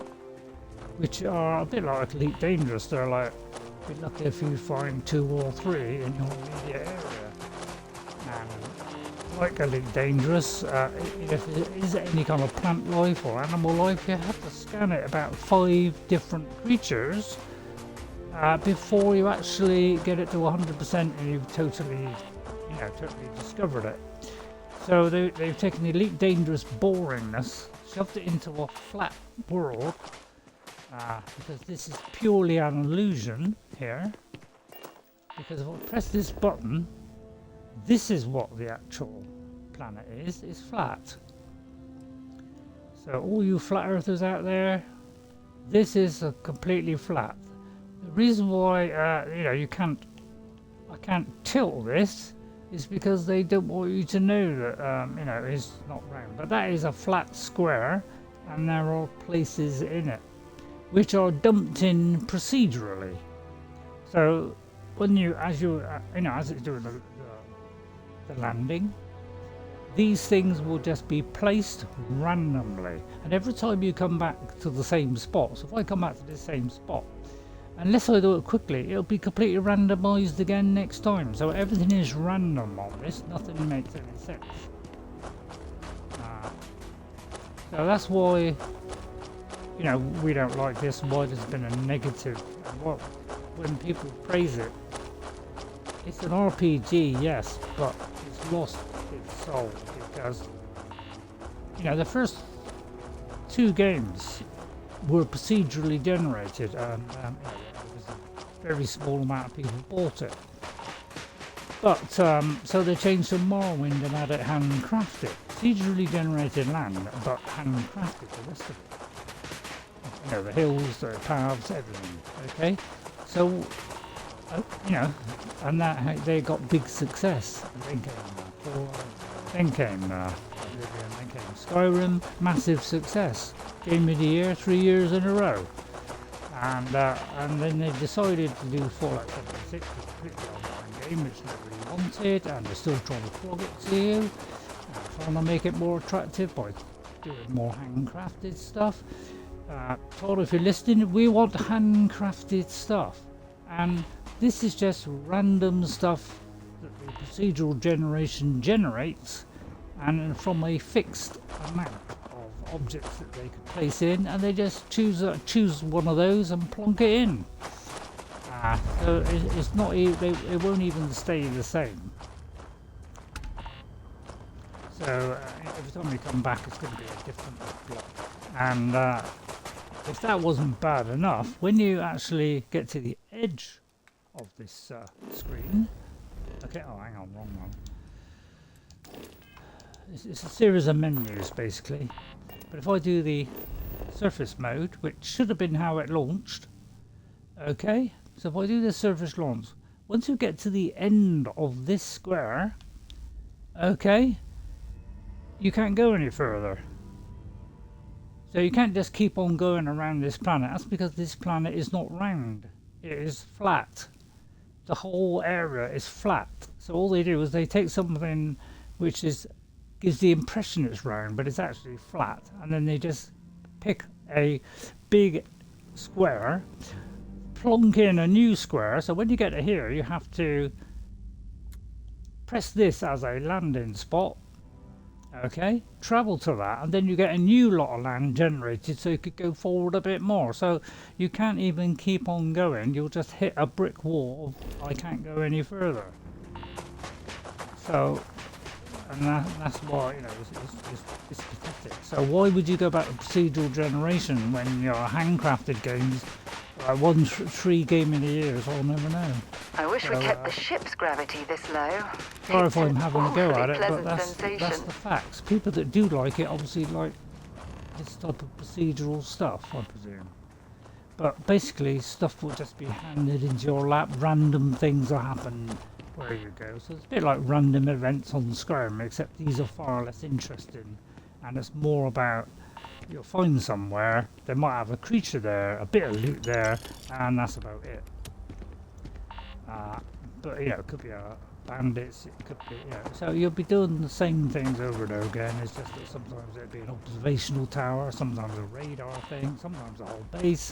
Which are a bit like Elite Dangerous. They're like, be lucky if you find 2 or 3 in your immediate area. And like Elite Dangerous, if there is any kind of plant life or animal life, you have to scan it about 5 different creatures before you actually get it to 100% and you've totally discovered it. So they've taken the Elite Dangerous boringness, shoved it into a flat world, because this is purely an illusion here. Because if I press this button, this is what the actual planet is. It's flat. So all you flat earthers out there, this is a completely flat. The reason why you know, I can't tilt this is because they don't want you to know that you know, it's not round. But that is a flat square, and there are places in it which are dumped in procedurally. So when as it's doing the landing, these things will just be placed randomly, and every time you come back to the same spot, so if I come back to the same spot, unless I do it quickly, it'll be completely randomized again next time. So everything is random on this, nothing makes any sense. So that's why, you know, we don't like this, why there's been a negative. When people praise it, it's an RPG, yes, but it's lost its soul, because, you know, the first 2 games were procedurally generated, and a very small amount of people bought it. But so they changed to Morrowind and had it handcrafted, procedurally generated land, but handcrafted the rest of it. You know, the hills, the paths, everything. Okay, so you know, and that they got big success. And then came Skyrim, massive success, Game of the Year 3 years in a row. And then they decided to do Fallout 76, a completely online game which nobody wanted, and they're still trying to plug it to you, and trying to make it more attractive by doing more handcrafted stuff. Todd, if you're listening, we want handcrafted stuff, and this is just random stuff that the procedural generation generates, and from a fixed amount of objects that they could place in, and they just choose one of those and plonk it in. So it's not, it won't even stay the same. So every time we come back, it's going to be a different block. And if that wasn't bad enough, when you actually get to the edge of this screen, okay, oh, hang on, wrong one. It's a series of menus, basically. But if I do the surface mode, which should have been how it launched, okay, so if I do the surface launch, once you get to the end of this square, okay, you can't go any further. So you can't just keep on going around this planet. That's because this planet is not round. It is flat. The whole area is flat. So all they do is they take something which gives the impression it's round, but it's actually flat. And then they just pick a big square, plonk in a new square. So when you get to here, you have to press this as a landing spot. Okay, travel to that, and then you get a new lot of land generated, so you could go forward a bit more. So you can't even keep on going. You'll just hit a brick wall of, I can't go any further. So, and that's why, you know, it's pathetic. So why would you go back to procedural generation when your handcrafted games, 1 game in a year, so I'll never know. I wish we kept the ship's gravity this low. Sorry if I'm having a go at it, but pleasant that's the facts. People that do like it obviously like this type of procedural stuff, I presume. But basically, stuff will just be handed into your lap. Random things will happen where you go. So it's a bit like random events on Skyrim, except these are far less interesting, and it's more about you'll find somewhere, they might have a creature there, a bit of loot there, and that's about it. But you know, it could be bandits, it could be, you know, so you'll be doing the same things over and over again. It's just that sometimes it'll be an observational tower, sometimes a radar thing, sometimes a whole base,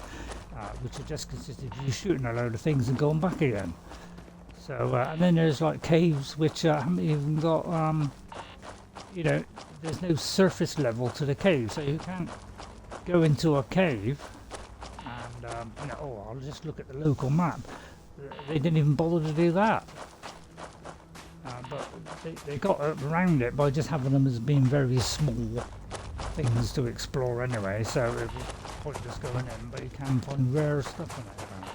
which will just consist of you shooting a load of things and going back again. So, and then there's like caves which haven't even got, you know, there's no surface level to the cave, so you can't go into a cave and, you know, oh, I'll just look at the local map. They didn't even bother to do that. But they got around it by just having them as being very small things to explore anyway, so it was pointless going in, but you can find rare stuff in it apparently.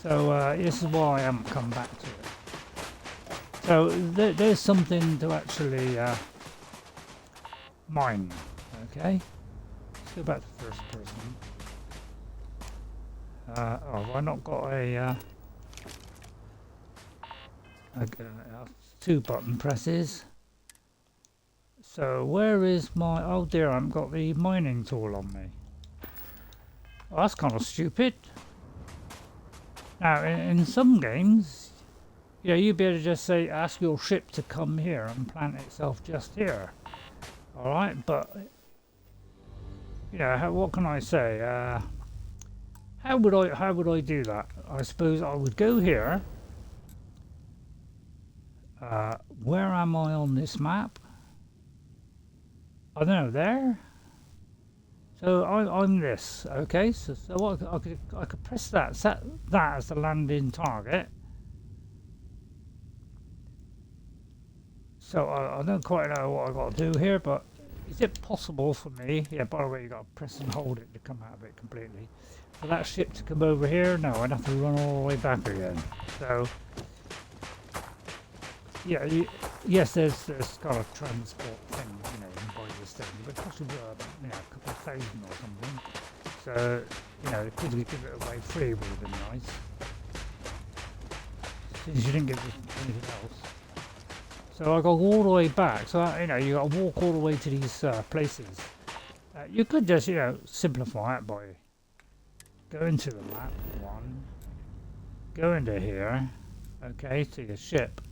So this is why I haven't come back to it. So there's something to actually mine, okay? Let's go back to first person. Oh, have I not got a 2 button presses? So where is my, oh dear, I haven't got the mining tool on me. Well, that's kind of stupid. Now in some games, you know, you'd be able to just say, ask your ship to come here and plant itself just here. Alright, but, you know, what can I say? How would I do that? I suppose I would go here. Where am I on this map? I don't know, there? So I'm this, okay? So I could press that, set that as the landing target. So I don't quite know what I've got to do here, but is it possible for me, yeah, by the way, you've got to press and hold it to come out of it completely, for that ship to come over here? No, I'd have to run all the way back again. So, yeah, yes, there's kind of transport thing, you know, you can buy this thing, but it costs you, you know, a couple of thousand or something. So, you know, could we give it away free would have been nice. Since you didn't give us anything else. So I go all the way back, so you know, you got to walk all the way to these places. You could just, you know, simplify it by going to the map, 1, go into here, okay, to your ship,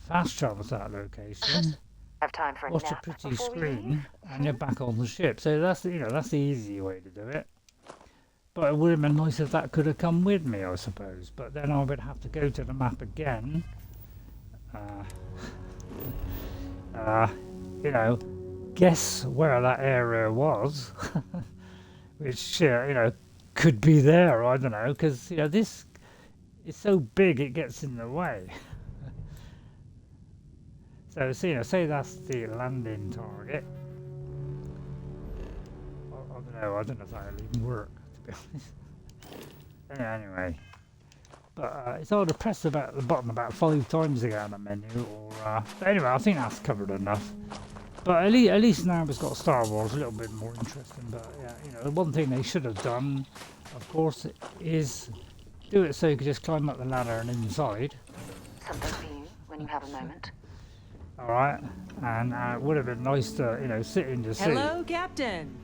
fast travel to that location, Have time for a watch a nap pretty before we screen, leave? and you're back on the ship. So that's the, you know, that's the easy way to do it. But it would have been nice if that could have come with me, I suppose. But then I would have to go to the map again. You know, guess where that area was, which, you know, could be there, I don't know, because, you know, this is so big it gets in the way. So, you know, say that's the landing target. I don't know if that'll even work, to be honest. Anyway. But it's hard to press the button about 5 times to get out of the menu, or but anyway, I think that's covered enough. But at least now it's got Star Wars, a little bit more interesting. But yeah, you know, one thing they should have done, of course, is do it so you could just climb up the ladder and inside. Something for you when you have a moment. All right, and it would have been nice to, you know, sit in the seat Hello, Captain.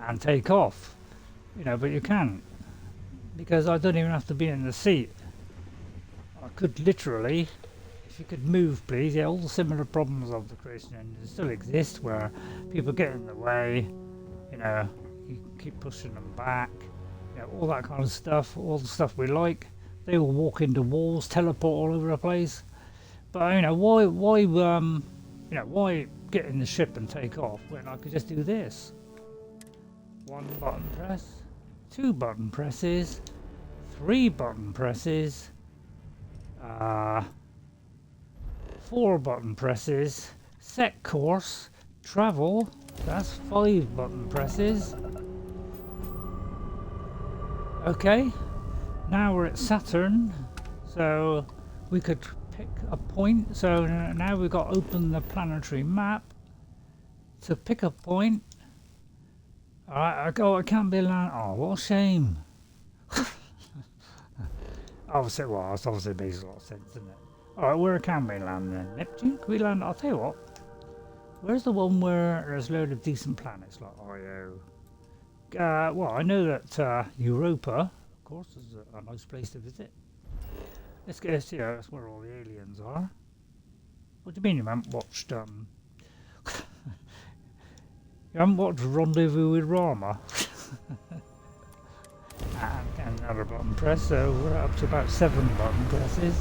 and take off, you know, but you can't because I don't even have to be in the seat. I could literally, if you could move, please. Yeah, all the similar problems of the creation engine still exist, where people get in the way, you know, you keep pushing them back, you know, all that kind of stuff, all the stuff we like. They will walk into walls, teleport all over the place. But you know, why get in the ship and take off when I could just do this? 1 button press, 2 button presses, 3 button presses, 4 button presses, set course, travel. That's 5 button presses. Okay, now we're at Saturn, so we could pick a point. So now we've got to open the planetary map to pick a point. Alright, I can't be land. Oh, what a shame. Obviously, well, it obviously makes a lot of sense, doesn't it? Alright, where can we land then? Neptune? Can we land? I'll tell you what. Where's the one where there's a load of decent planets like Io? Well, I know that Europa, of course, is a nice place to visit. Let's guess, yeah, that's where all the aliens are. What do you mean you haven't watched, you haven't watched Rendezvous with Rama? and another button press, so we're up to about 7 button presses.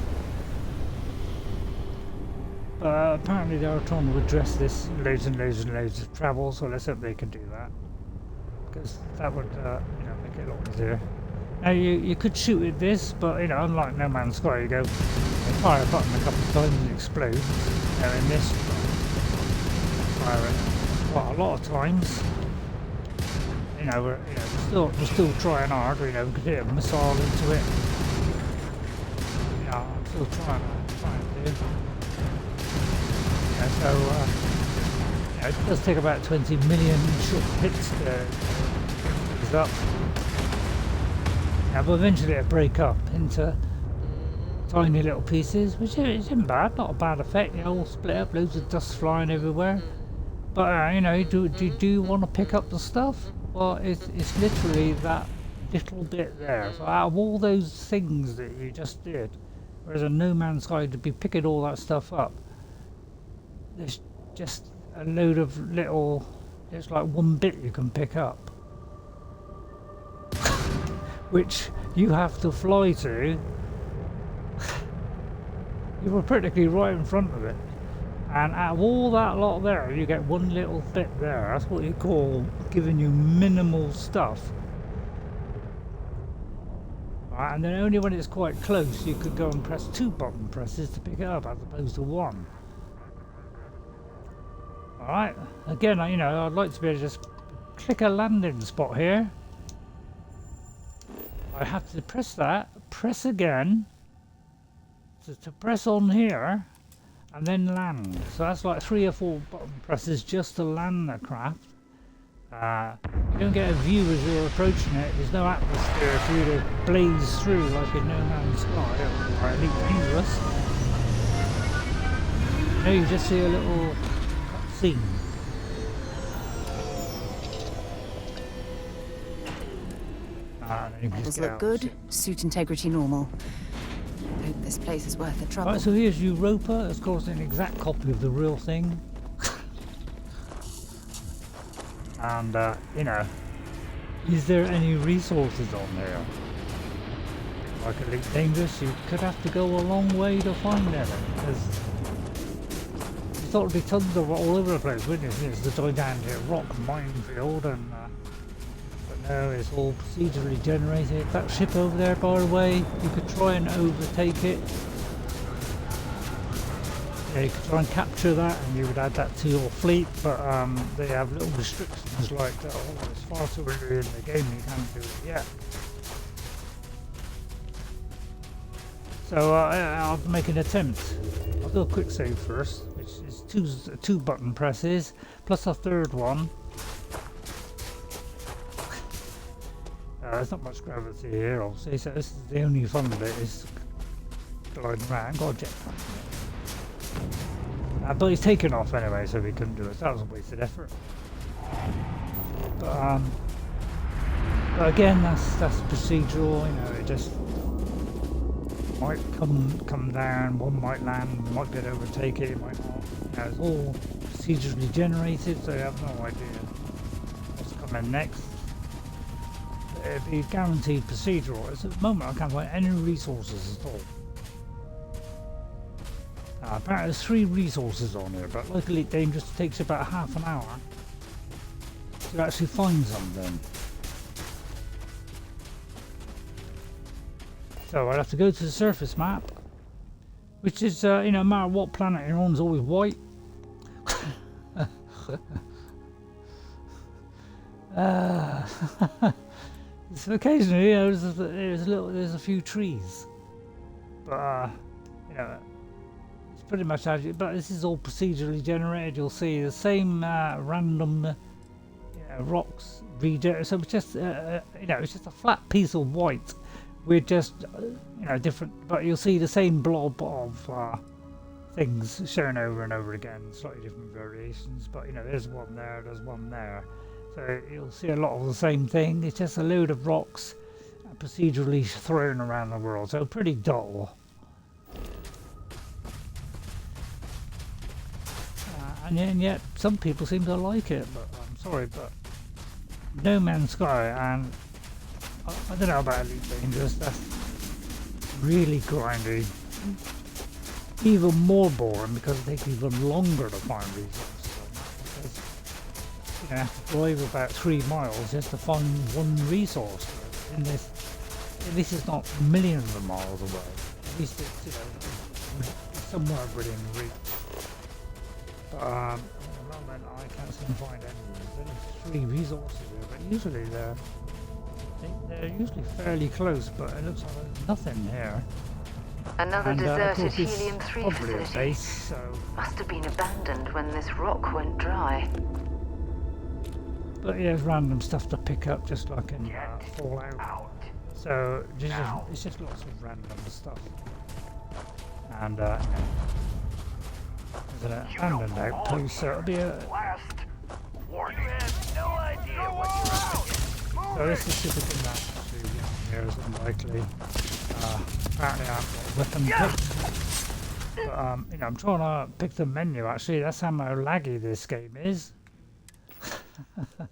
But apparently they are trying to address this loads and loads and loads of travel, so let's hope they can do that. Because that would, you know, make it a lot easier. Now you could shoot at this, but you know, unlike No Man's Sky, you go fire a button a couple of times and it explodes. Now in this, fire it quite a lot of times. You know, we're still trying hard. You know, we could hit a missile into it. Yeah, I'm still trying to do. Yeah, so you know, it does take about 20 million short hits to pick it up. Yeah, but eventually it'll break up into tiny little pieces, which isn't bad, not a bad effect. You know, all split up, loads of dust flying everywhere. But you know, do you want to pick up the stuff? Well, it's literally that little bit there. So out of all those things that you just did, whereas a No Man's Sky to be picking all that stuff up, there's just a load of little. It's like one bit you can pick up, which you have to fly to. You were practically right in front of it, and out of all that lot there, you get one little bit there. That's what you call giving you minimal stuff. Right, and then only when it's quite close you could go and press 2 button presses to pick it up as opposed to 1. Alright, again, you know, I'd like to be able to just click a landing spot here. I have to press that, press again, to press on here, and then land. So that's like 3 or 4 button presses just to land the craft. You don't get a view as you're approaching it. There's no atmosphere for you to blaze through like in No Man's Sky or Elite Dangerous. No, you just see a little scene. Models look good, suit integrity normal. Hope this place is worth the trouble. Right, so here's Europa. Of course, an exact copy of the real thing. And, you know, is there any resources on there? Like Elite Dangerous, you could have to go a long way to find them. Because you thought there'd be tons of all over the place, wouldn't you? It's the gigantic rock minefield, and but no, it's all procedurally generated. That ship over there, by the way, you could try and overtake it. Yeah, you could try and capture that, and you would add that to your fleet, but they have little restrictions like, oh, it's far too early in the game, you can't do it yet. So I'll make an attempt. I'll do a quick save first, which which is two button presses plus a third one. There's not much gravity here, obviously, so this is the only fun bit is gliding around. Got a jetpack. But he's taken off anyway, so we couldn't do it. So that was a wasted effort. But again, that's procedural. You know, it just might come down. One might land, might be able to overtake it, it might not. You know, it's all procedurally generated, so you have no idea what's coming next. It'd be guaranteed procedural. At the moment, I can't find any resources at all. Apparently there's 3 resources on here, but like Elite Dangerous, it takes about half an hour to actually find something. So I'd have to go to the surface map, which is, you know, no matter what planet you're on, is always white. So occasionally, you know, there's a few trees, but you know, it's pretty much as you. But this is all procedurally generated. You'll see the same random rocks regenerate. So it's just you know, it's just a flat piece of white with just you know, different. But you'll see the same blob of things shown over and over again, slightly different variations. But you know, there's one there, there's one there. So you'll see a lot of the same thing. It's just a load of rocks procedurally thrown around the world. So pretty dull. And yet some people seem to like it. But I'm sorry, but No Man's Sky, and I don't know about Elite Dangerous. That's really grindy. Even more boring because it takes even longer to find resources. You know, have to drive about 3 miles just to find one resource. And this is not millions of miles away. At least it's, you know, somewhere within reach. But at the moment I can't seem to find any. There's only 3 resources here, but usually they're usually fairly close. But it looks like there's nothing here. Another deserted of course, helium-3 probably a facility. base, so Must have been abandoned when this rock went dry. but yeah, there's random stuff to pick up, just like in Fallout. So it's just lots of random stuff. And there's an abandoned outpost, so it'll be a. So this is typically that actually here is unlikely. Apparently I haven't got a weapon picked. But you know, I'm trying to pick the menu actually. That's how laggy this game is. For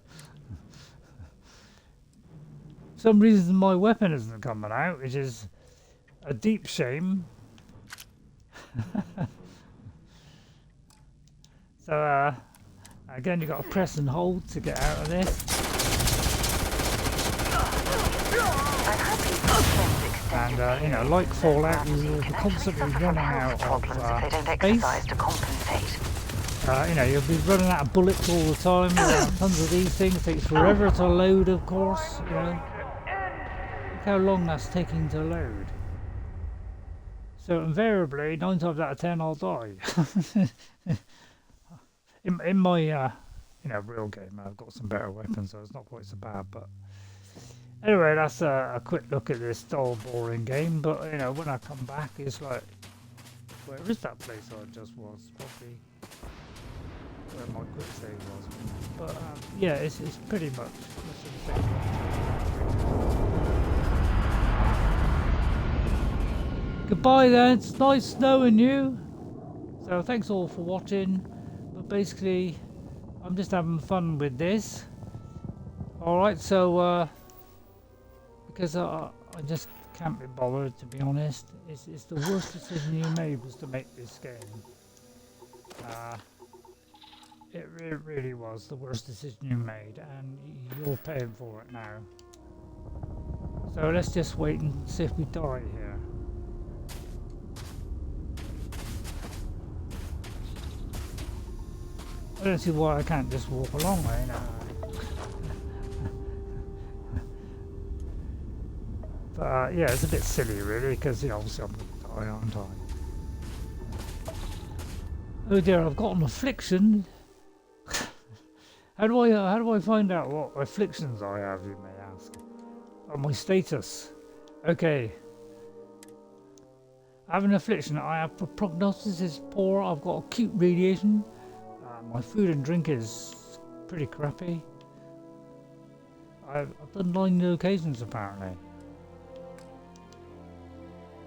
some reason my weapon isn't coming out, which is a deep shame. So again, you got to press and hold to get out of this. And you know, like Fallout, you will be constantly running out of space. You know, you'll be running out of bullets all the time. Tons of these things. It takes forever to load, of course. You know, look how long that's taking to load. So invariably, 9 times out of 10, I'll die. in my you know, real game, I've got some better weapons, so it's not quite so bad. But anyway, that's a quick look at this dull, boring game. But you know, when I come back, it's like, where is that place I just was? Probably where my quick save was. But yeah, it's pretty much the same. Goodbye then. It's nice knowing you. So thanks all for watching. But basically, I'm just having fun with this. All right, so. Because I just can't be bothered, to be honest. It's the worst decision you made was to make this game. It really was the worst decision you made, and you're paying for it now. So let's just wait and see if we die here. I don't see why I can't just walk along right now. But yeah, it's a bit silly really, because you know, obviously I'm going to die, aren't I? Oh dear, I've got an affliction. How do I find out what afflictions I have, you may ask? Oh, my status. Okay. I have an affliction. I have prognosis is poor. I've got acute radiation. My food and drink is pretty crappy. I've done 9 locations apparently.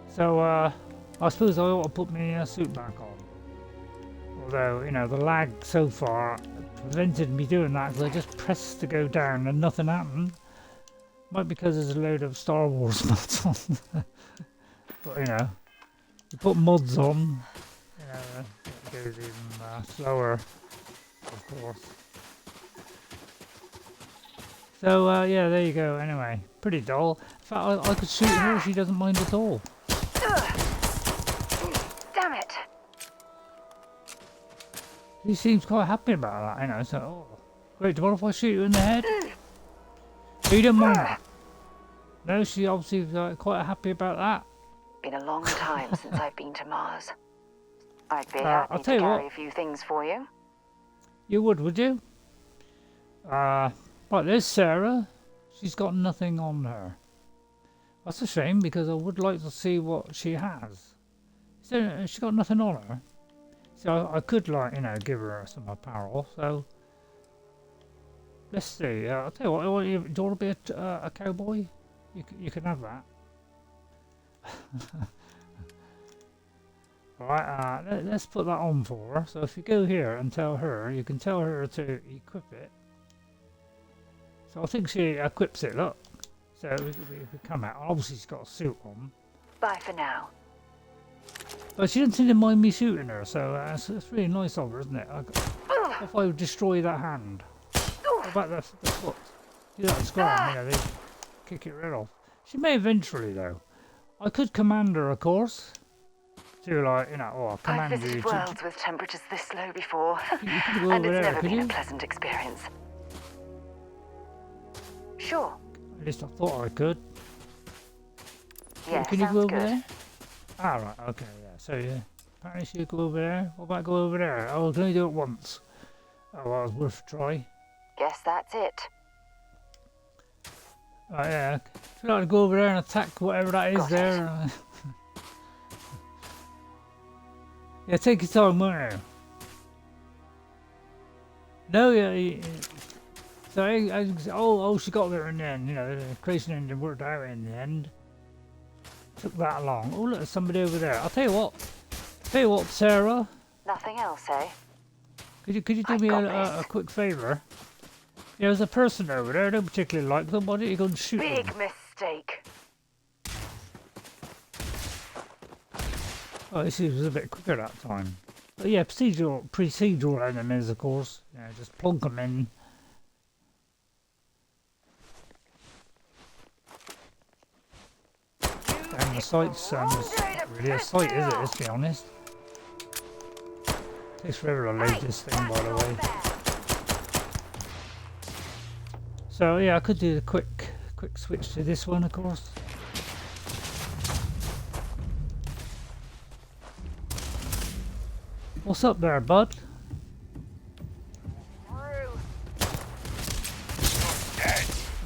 So I suppose I ought to put my suit back on. Although, you know, the lag so far prevented me doing that because I just pressed to go down and nothing happened. Might be because there's a load of Star Wars mods on. But, you know, you put mods on, you know, it goes even slower, of course. So, yeah, there you go. Anyway, pretty dull. In fact, I could shoot her. She doesn't mind at all. Damn it! He seems quite happy about that, you know, so, oh, great, what if I shoot you in the head? You don't mind that? No, she obviously quite happy about that. Been a long time since I've been to Mars. I'd be I'll happy tell to you carry what. a few things for you. You would you? Right, there's Sarah. She's got nothing on her. That's a shame, because I would like to see what she has. She's got nothing on her. So I could, like, you know, give her some apparel. So let's see. I'll tell you what. Do you want to be a cowboy? You can have that. Alright. Let's put that on for her. So if you go here and tell her, you can tell her to equip it. So I think she equips it. Look. So we come out. Obviously she's got a suit on. Bye for now. But she doesn't seem to mind me shooting her, so it's really nice of her, isn't it? What if I would destroy that hand? What about the foot? See that scar? You know, they kick it right off. She may eventually, though. I could command her, of course. To, like, you know, I'll command I've visited you worlds with temperatures this low before, You could go and over it's there, never could been you? a pleasant experience. Sure. At least I thought I could. Yeah, Can you sounds go over good. there? Ah, right, okay, yeah. So, yeah. Apparently she could go over there. What about go over there? Oh, I can only do it once. Oh, well, it was worth a try. Guess that's it. Oh, yeah. If you like to go over there and attack whatever that is Got there. Yeah, take your time, won't you? No, yeah. So, she got there in the end. You know, the creation engine worked out in the end. Took that long. Oh, look, there's somebody over there. I'll tell you what, Sarah. Nothing else, eh? Could you do me a quick favour? Yeah, there's a person over there. I don't particularly like them. Why don't you go and shoot them? Big mistake. Oh, this was a bit quicker that time. But yeah, procedural enemies, of course. Yeah, just plonk them in. And the sight's not really a sight, is it? Let's be honest. Takes forever to load this thing, by the way. So yeah, I could do the quick switch to this one, of course. What's up there, bud?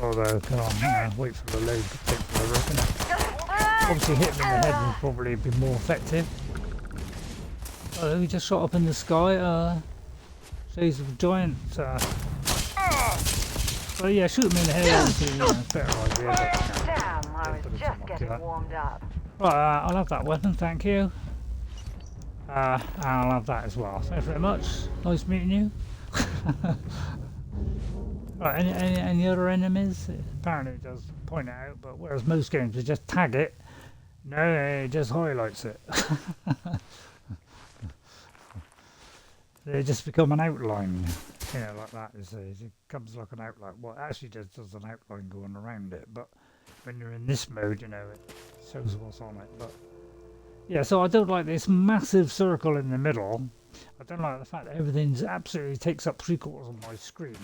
Although, come on, wait for the load to take forever, isn't it? Obviously hitting in the head would probably be more effective. Oh, we just shot up in the sky, shows a giant, well, yeah, shoot him in the head, obviously, it's a better idea, but, Damn, I was just getting warmed up. Right, I'll have that weapon, thank you. And I'll have that as well. Thanks very much. Nice meeting you. Right, any other enemies? Apparently it does point it out, but whereas most games they just tag it, no, it just highlights it. They just become an outline, you know, like that. It comes like an outline. Well, it actually just does an outline going around it, but when you're in this mode, you know, it shows what's on it. But yeah, so I don't like this massive circle in the middle. I don't like the fact that everything's absolutely takes up 3/4 of my screen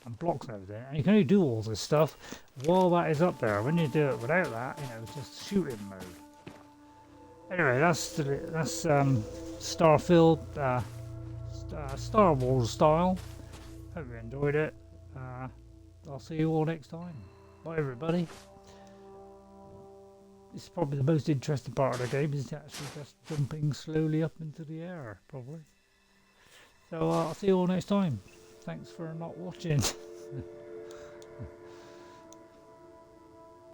and blocks everything. And you can only do all this stuff while that is up there. When you do it without that, you know, it's just shooting mode. Anyway, that's Starfield, Star Wars style. Hope you enjoyed it. I'll see you all next time. Bye, everybody. This is probably the most interesting part of the game, is actually just jumping slowly up into the air, probably. So I'll see you all next time. Thanks for not watching.